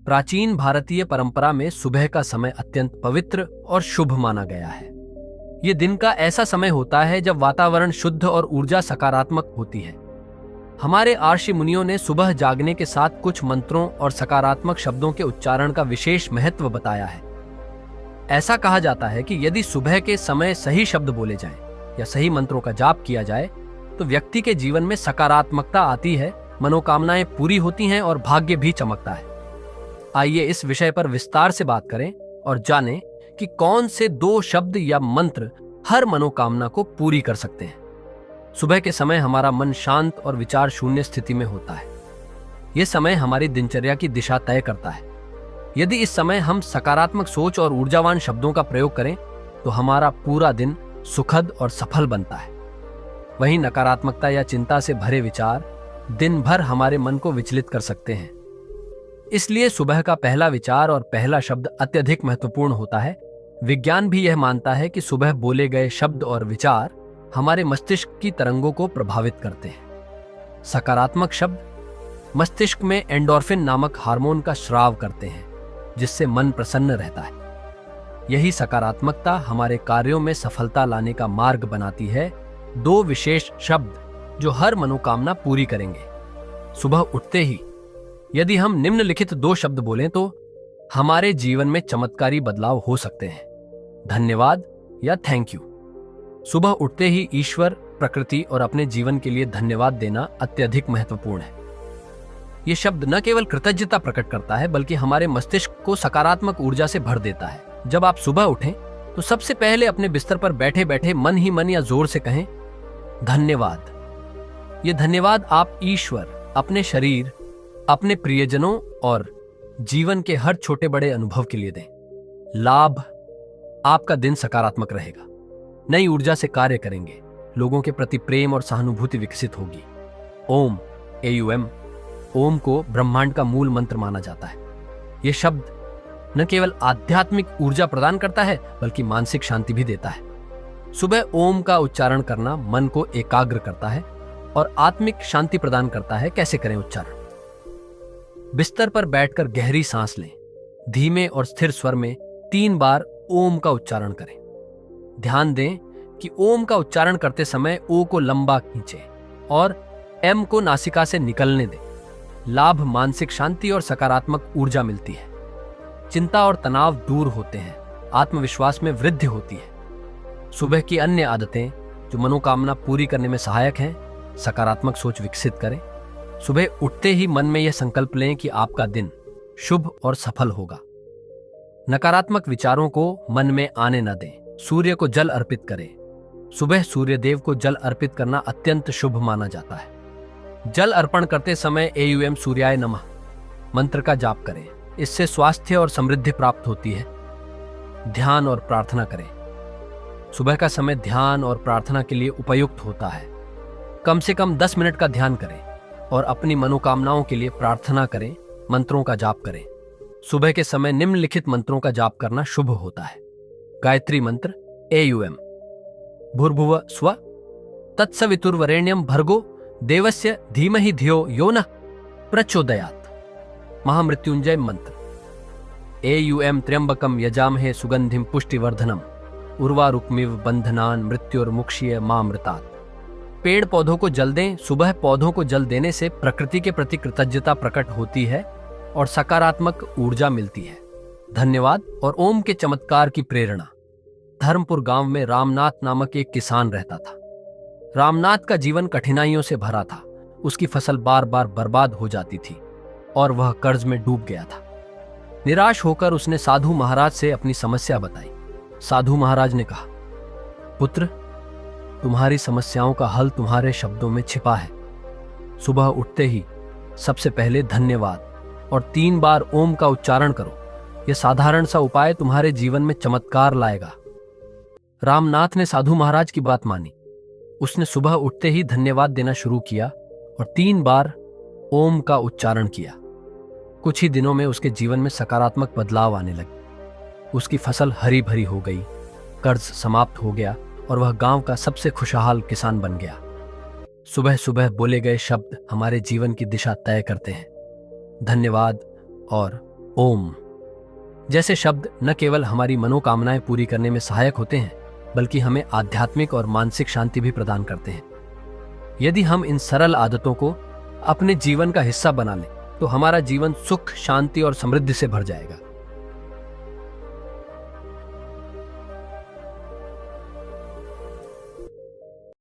प्राचीन भारतीय परंपरा में सुबह का समय अत्यंत पवित्र और शुभ माना गया है। ये दिन का ऐसा समय होता है जब वातावरण शुद्ध और ऊर्जा सकारात्मक होती है। हमारे ऋषि मुनियों ने सुबह जागने के साथ कुछ मंत्रों और सकारात्मक शब्दों के उच्चारण का विशेष महत्व बताया है। ऐसा कहा जाता है कि यदि सुबह के समय सही शब्द बोले जाएं या सही मंत्रों का जाप किया जाए तो व्यक्ति के जीवन में सकारात्मकता आती है, मनोकामनाएं पूरी होती हैं और भाग्य भी चमकता है। आइए इस विषय पर विस्तार से बात करें और जानें कि कौन से 2 शब्द या मंत्र हर मनोकामना को पूरी कर सकते हैं। सुबह के समय हमारा मन शांत और विचार शून्य स्थिति में होता है। यह समय हमारी दिनचर्या की दिशा तय करता है। यदि इस समय हम सकारात्मक सोच और ऊर्जावान शब्दों का प्रयोग करें तो हमारा पूरा दिन सुखद और सफल बनता है। वहीं नकारात्मकता या चिंता से भरे विचार दिन भर हमारे मन को विचलित कर सकते हैं। इसलिए सुबह का पहला विचार और पहला शब्द अत्यधिक महत्वपूर्ण होता है। विज्ञान भी यह मानता है कि सुबह बोले गए शब्द और विचार हमारे मस्तिष्क की तरंगों को प्रभावित करते हैं। सकारात्मक शब्द मस्तिष्क में एंडोर्फिन नामक हार्मोन का स्राव करते हैं, जिससे मन प्रसन्न रहता है। यही सकारात्मकता हमारे कार्यों में सफलता लाने का मार्ग बनाती है। 2 विशेष शब्द जो हर मनोकामना पूरी करेंगे। सुबह उठते ही यदि हम निम्नलिखित 2 शब्द बोलें तो हमारे जीवन में चमत्कारी बदलाव हो सकते हैं। धन्यवाद या थैंक यू। सुबह उठते ही ईश्वर, प्रकृति और अपने जीवन के लिए धन्यवाद देना अत्यधिक महत्वपूर्ण है। यह शब्द न केवल कृतज्ञता प्रकट करता है बल्कि हमारे मस्तिष्क को सकारात्मक ऊर्जा से भर देता है। जब आप सुबह उठें तो सबसे पहले अपने बिस्तर पर बैठे बैठे मन ही मन या जोर से कहें धन्यवाद। ये धन्यवाद आप ईश्वर, अपने शरीर, अपने प्रियजनों और जीवन के हर छोटे बड़े अनुभव के लिए दें। लाभ, आपका दिन सकारात्मक रहेगा, नई ऊर्जा से कार्य करेंगे, लोगों के प्रति प्रेम और सहानुभूति विकसित होगी। ओम, AUM, ओम को ब्रह्मांड का मूल मंत्र माना जाता है। यह शब्द न केवल आध्यात्मिक ऊर्जा प्रदान करता है बल्कि मानसिक शांति भी देता है। सुबह ओम का उच्चारण करना मन को एकाग्र करता है और आत्मिक शांति प्रदान करता है। कैसे करें उच्चारण? बिस्तर पर बैठकर गहरी सांस लें। धीमे और स्थिर स्वर में 3 बार ओम का उच्चारण करें। ध्यान दें कि ओम का उच्चारण करते समय ओ को लंबा खींचें और एम को नासिका से निकलने दें। लाभ, मानसिक शांति और सकारात्मक ऊर्जा मिलती है। चिंता और तनाव दूर होते हैं। आत्मविश्वास में वृद्धि होती है। सुबह की अन्य आदतें जो मनोकामना पूरी करने में सहायक हैं। सकारात्मक सोच विकसित करें। सुबह उठते ही मन में यह संकल्प लें कि आपका दिन शुभ और सफल होगा। नकारात्मक विचारों को मन में आने न दें। सूर्य को जल अर्पित करें। सुबह सूर्य देव को जल अर्पित करना अत्यंत शुभ माना जाता है। जल अर्पण करते समय AUM सूर्याय नमः मंत्र का जाप करें। इससे स्वास्थ्य और समृद्धि प्राप्त होती है। ध्यान और प्रार्थना करें। सुबह का समय ध्यान और प्रार्थना के लिए उपयुक्त होता है। कम से कम 10 मिनट का ध्यान करें और अपनी मनोकामनाओं के लिए प्रार्थना करें, मंत्रों का जाप करें। सुबह के समय निम्नलिखित मंत्रों का जाप करना शुभ होता है। गायत्री मंत्र AUM, भूर्भुव स्व, तत्सवितुर्वरेण्यं भर्गो देवस्य धीमहि धियो यो नः प्रचोदयात्। महामृत्युंजय मंत्र AUM, त्र्यंबकम यजामहे सुगंधिम पुष्टिवर्धनम उर्वारुकमिव बंधनान मृत्युर्मुक्षीय मामृतात्। पेड़ पौधों को जल दें। सुबह पौधों को जल देने से प्रकृति के प्रति कृतज्ञता प्रकट होती है और सकारात्मक ऊर्जा मिलती है। धन्यवाद और ओम के चमत्कार की प्रेरणा। धर्मपुर गांव में रामनाथ नामक एक किसान रहता था। रामनाथ का जीवन कठिनाइयों से भरा था। उसकी फसल बार बार बर्बाद हो जाती थी और वह कर्ज में डूब गया था। निराश होकर उसने साधु महाराज से अपनी समस्या बताई। साधु महाराज ने कहा, पुत्र, तुम्हारी समस्याओं का हल तुम्हारे शब्दों में छिपा है। सुबह उठते ही सबसे पहले धन्यवाद और 3 बार ओम का उच्चारण करो। यह साधारण सा उपाय तुम्हारे जीवन में चमत्कार लाएगा। रामनाथ ने साधु महाराज की बात मानी। उसने सुबह उठते ही धन्यवाद देना शुरू किया और 3 बार ओम का उच्चारण किया। कुछ ही दिनों में उसके जीवन में सकारात्मक बदलाव आने लगे। उसकी फसल हरी भरी हो गई, कर्ज समाप्त हो गया और वह गांव का सबसे खुशहाल किसान बन गया। सुबह सुबह बोले गए शब्द हमारे जीवन की दिशा तय करते हैं। धन्यवाद और ओम जैसे शब्द न केवल हमारी मनोकामनाएं पूरी करने में सहायक होते हैं, बल्कि हमें आध्यात्मिक और मानसिक शांति भी प्रदान करते हैं। यदि हम इन सरल आदतों को अपने जीवन का हिस्सा बना लें तो हमारा जीवन सुख, शांति और समृद्धि से भर जाएगा।